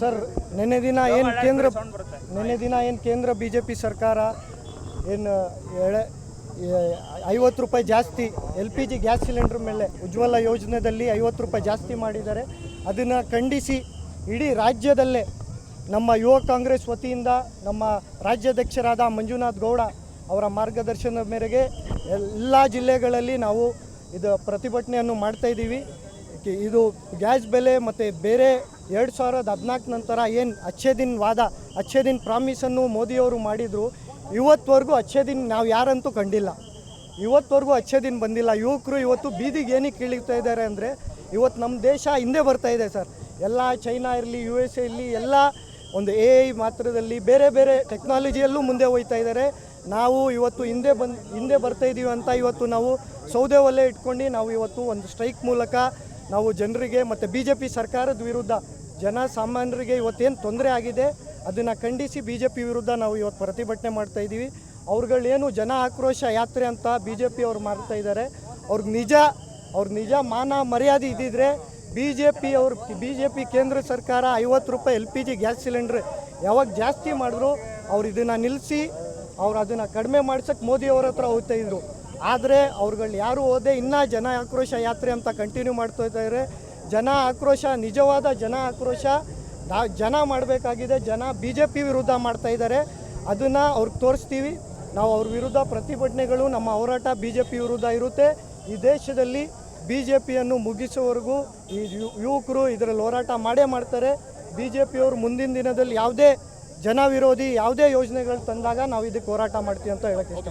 Sir ನಿನ್ನೆ ದಿನ ಏನು ಕೇಂದ್ರ ಬಿ ಜೆ ಪಿ ಸರ್ಕಾರ ಏನು 50 ರೂಪಾಯಿ ಜಾಸ್ತಿ LPG ಗ್ಯಾಸ್ ಸಿಲಿಂಡರ್ ಮೇಲೆ ಉಜ್ವಲ ಯೋಜನೆಯಲ್ಲಿ 50 ರೂಪಾಯಿ ಜಾಸ್ತಿ ಮಾಡಿದ್ದಾರೆ. ಅದನ್ನು ಖಂಡಿಸಿ ಇಡೀ ರಾಜ್ಯದಲ್ಲೇ ನಮ್ಮ ಯುವ ಕಾಂಗ್ರೆಸ್ ವತಿಯಿಂದ ನಮ್ಮ ರಾಜ್ಯಾಧ್ಯಕ್ಷರಾದ ಮಂಜುನಾಥ್ ಗೌಡ ಅವರ ಮಾರ್ಗದರ್ಶನದ ಮೇರೆಗೆ ಎಲ್ಲ ಜಿಲ್ಲೆಗಳಲ್ಲಿ ನಾವು ಇದು ಪ್ರತಿಭಟನೆಯನ್ನು ಮಾಡ್ತಾಯಿದ್ದೀವಿ. ಇದು ಗ್ಯಾಸ್ ಬೆಲೆ ಮತ್ತು ಬೇರೆ 2014 ನಂತರ ಏನು ಅಚ್ಚೇ ದಿನ ಪ್ರಾಮಿಸನ್ನು ಮೋದಿಯವರು ಮಾಡಿದರು. ಇವತ್ತವರೆಗೂ ಅಚ್ಚೇ ದಿನ ನಾವು ಯಾರಂತೂ ಕಂಡಿಲ್ಲ. ಇವತ್ತವರೆಗೂ ಅಚ್ಚೇ ದಿನ ಬಂದಿಲ್ಲ. ಯುವಕರು ಇವತ್ತು ಬೀದಿಗೆ ಏನಕ್ಕೆ ಇಳಿತಾ ಇದ್ದಾರೆ ಅಂದರೆ ಇವತ್ತು ನಮ್ಮ ದೇಶ ಹಿಂದೆ ಬರ್ತಾ ಇದೆ ಸರ್. ಎಲ್ಲ ಚೈನಾ ಇರಲಿ, USA ಇರಲಿ, ಎಲ್ಲ ಒಂದು AI ಮಾತ್ರದಲ್ಲಿ ಬೇರೆ ಬೇರೆ ಟೆಕ್ನಾಲಜಿಯಲ್ಲೂ ಮುಂದೆ ಹೋಗ್ತಾ ಇದ್ದಾರೆ. ನಾವು ಇವತ್ತು ಹಿಂದೆ ಬರ್ತಾ ಇದ್ದೀವಿ ಅಂತ ಇವತ್ತು ನಾವು ಸೌದೆ ಒಲೆ ಇಟ್ಕೊಂಡು ನಾವು ಇವತ್ತು ಒಂದು ಸ್ಟ್ರೈಕ್ ಮೂಲಕ ನಾವು ಜನರಿಗೆ ಮತ್ತು BJP ಸರ್ಕಾರದ ವಿರುದ್ಧ ಜನಸಾಮಾನ್ಯರಿಗೆ ಇವತ್ತೇನು ತೊಂದರೆ ಆಗಿದೆ ಅದನ್ನು ಖಂಡಿಸಿ BJP ವಿರುದ್ಧ ನಾವು ಇವತ್ತು ಪ್ರತಿಭಟನೆ ಮಾಡ್ತಾಯಿದ್ದೀವಿ. ಅವ್ರುಗಳೇನು ಜನ ಆಕ್ರೋಶ ಯಾತ್ರೆ ಅಂತ BJP ಅವ್ರು ಮಾಡ್ತಾ ಇದ್ದಾರೆ. ಅವ್ರಿಗೆ ನಿಜ ಮಾನ ಮರ್ಯಾದೆ ಇದ್ದಿದ್ರೆ BJP ಕೇಂದ್ರ ಸರ್ಕಾರ 50 ರೂಪಾಯಿ LPG ಗ್ಯಾಸ್ ಸಿಲಿಂಡ್ರ್ ಯಾವಾಗ ಜಾಸ್ತಿ ಮಾಡಿದ್ರು ಅವ್ರು ಇದನ್ನು ನಿಲ್ಲಿಸಿ ಅವ್ರು ಅದನ್ನು ಕಡಿಮೆ ಮಾಡ್ಸೋಕ್ಕೆ ಮೋದಿಯವ್ರ ಹತ್ರ ಹೋಗ್ತಾಯಿದ್ರು. ಆದರೆ ಅವ್ರುಗಳು ಯಾರು ಹೋದೆ ಇನ್ನೂ ಜನ ಆಕ್ರೋಶ ಯಾತ್ರೆ ಅಂತ ಕಂಟಿನ್ಯೂ ಮಾಡ್ತಾ ಇದ್ದಾರೆ. ನಿಜವಾದ ಜನ ಆಕ್ರೋಶ ಜನ ಮಾಡಬೇಕಾಗಿದೆ. BJP ವಿರುದ್ಧ ಮಾಡ್ತಾ ಇದ್ದಾರೆ. ಅದನ್ನು ಅವ್ರಿಗೆ ತೋರಿಸ್ತೀವಿ. ನಾವು ಅವ್ರ ವಿರುದ್ಧ ಪ್ರತಿಭಟನೆಗಳು ನಮ್ಮ ಹೋರಾಟ BJP ವಿರುದ್ಧ ಇರುತ್ತೆ. ಈ ದೇಶದಲ್ಲಿ BJPಯನ್ನು ಮುಗಿಸುವವರೆಗೂ ಈ ಯುವಕರು ಇದರಲ್ಲಿ ಹೋರಾಟ ಮಾಡ್ತಾರೆ. BJP ಅವರು ಮುಂದಿನ ದಿನದಲ್ಲಿ ಯಾವುದೇ ಜನ ವಿರೋಧಿ ಯಾವುದೇ ಯೋಜನೆಗಳು ತಂದಾಗ ನಾವು ಇದಕ್ಕೆ ಹೋರಾಟ ಮಾಡ್ತೀವಿ ಅಂತ ಹೇಳಕ್ಕೆ ಇಷ್ಟ.